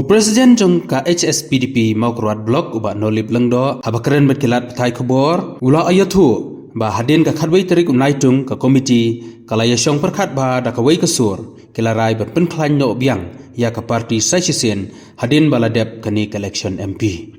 Presiden jong ka HSPDP mau keruat blok uba nolip lengdo habakeren berkilat petai kubor ula ayathu ba hadin ka khadwei terik unai tung ka komiti kalaya syong perkhat ba da kawei kesur kilarai berpen klan no biang ya ka parti saisisen hadin baladep kani election MP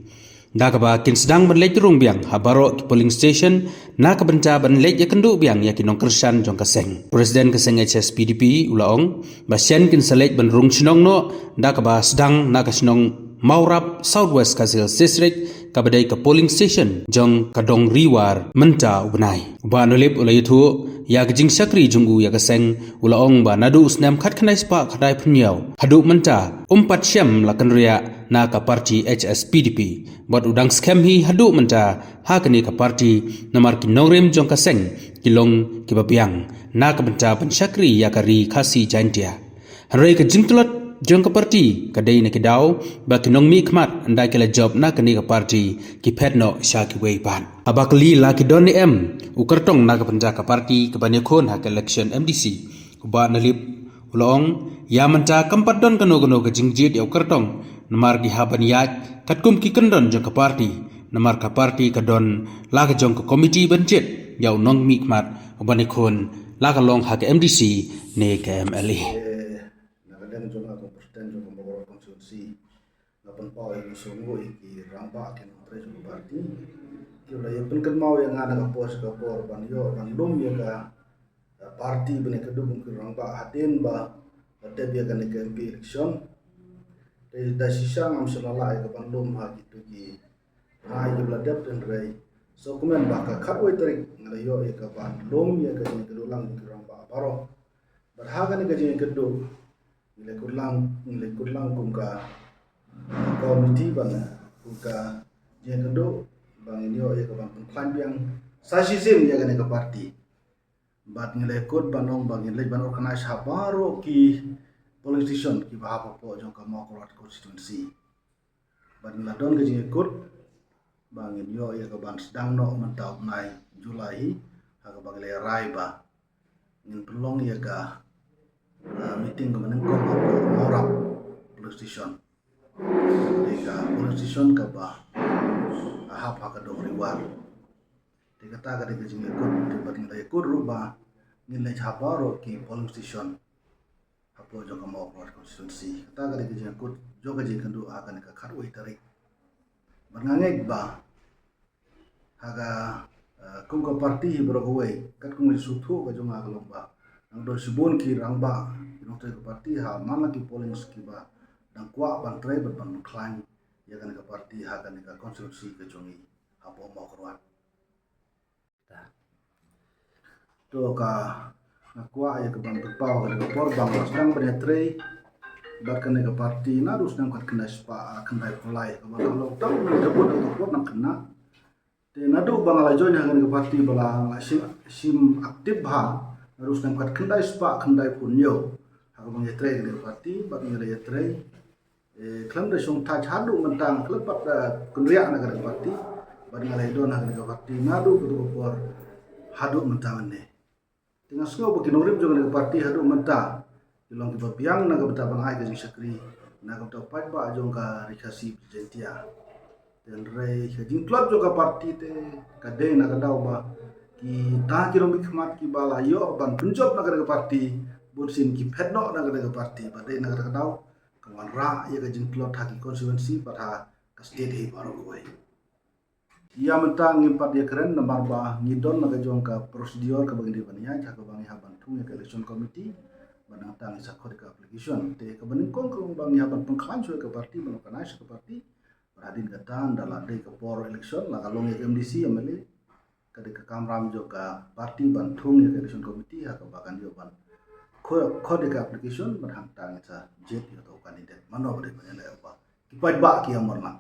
da ka ba kin sedang berlej rung biang habaro ki polling station na ka benca ban lej ya kendu biang ya kinong kersan jong kaseng Presiden kaseng HSPDP ulaong ba sian kin selej ban rung chinong no da ka ba sedang na ka chinong Maurap Southwest Kasil District kabadai ke polling station jong kadong riwar menta ubnai ba nolip ulayuthu ya gijing sakri junggu ya kaseng ulaong ba nadu usnam khat khanai spa khadai phnyau hadu menta umpat syam lakan ria na ka parti HSPDP bot udang scam hi hadu menta ha kani ka parti namar ki nogrem jong kaseng kilong kibabiang na ka benta ban sakri ya kari khasi jantia harai ka jingtulot jong ka parti kadai na kidau ba kinong mi khmat andai kala job na kani ka parti ki phetno sha ki wei ban abakli la ki don em ukartong na ka panja ka parti ka bani khon ha election MDC ba nalip ulong ya manta kampat don kano ka jingjit ya ukartong namar gi haban yat katkum ki kendon jong ka parti namar ka parti ka don la ka jong ka committee banjet ya unong mi khmat bani khon la ka long ha ka MDC ne ka MLA jong ako presiden jong pembawaan konstitusi lapan pau yang sungguh iki ramba ken tre jong parti kira ya pen mau yang ada kapos kapor ban yo ban lum ya ka parti bene kedung ke ramba hatin ba ate biya kan ke MP election da sisa ngam selala ya ban lum ha gitu ki hai ke bladap dan rei so kumen ba ka khatwai tarik ngala yo ya ka ban lum ya ka ni kedulang ke ramba baro berhaga ni gaji kedung nilai kurlang kumka komiti bana kumka je kendo bang inyo ya ka bang plan biang sasisim ya kan ka parti bat nilai kod banong bang nilai ban organize habaro ki politician ki bahapa po jong ka mau constituency bat nilai don gaji kod bang inyo ya ka bang sedang no mentau nai Julai ha ka bang le rai ba ngin pelong ya ka meeting ke menengko Maurap police station deka police station ka ba ahap ka dong riwar deka ta ka deka jinge kod debat ngai kod ruba nilai habaro ki police station hapo jo ka mau constituency ta ka deka jinge kod jo ka jinge kandu akan ka kharwai tarik bangangek ba haga kum ka parti berowai kat kum suthu ka jonga ka lomba ang do sibon ki rangba inong tre ka parti ha mana ki polling skiba dang kwa ban tre ban klan ya kan ka parti ha kan ka konstitusi ka jongi ha po mo kruat to ka kwa ya ka ban pau ka por bang sedang ban tre bat kan ka parti na dus nang kat kena spa kan dai polai ka ban lo tau ka bon ka pot nang kena te nadu bang la join ha kan ka parti bala sim aktif ha harus nangkat kendai spa kendai punyo aku bang yetre ke parti bat ngere yetre klam da song ta hadu mentang klepat kendriak na ke parti bat ngale don ha ke parti nadu ke por hadu mentang ne tengah sko bagi norim jong ke parti hadu mentang dilong ke biang na ke beta bang ai ke sakri na ke to pat ba jong ka rikasi presentia dan rei ke jing klub jong ka parti te kade na ke dau ba ki ta ki rombi khmat ki bala yo ban punjab nagar ka parti bursin ki phetno nagar ka parti badai nagar ka dau kawan ra ya ka jin plot ha ki constituency pada ka state hi baro koi ya mentang ngimpat ya keren namar ba ngidon naga jong ka prosedur ka bagi bania ja ka bangi haban tung ya ka election committee banang tang isa khod ka application te ka baning kong ka bangi haban pengklan ka parti bano ka ka parti beradin ka tan dala dei ka por election la ka long ya MDC amele kade ka kamram jo ka parti ban thung ya election committee ha ka bagan jo ban khode ka application ban hang tang sa jet yo to candidate mano bade ban la ba ki pat ba ki amorna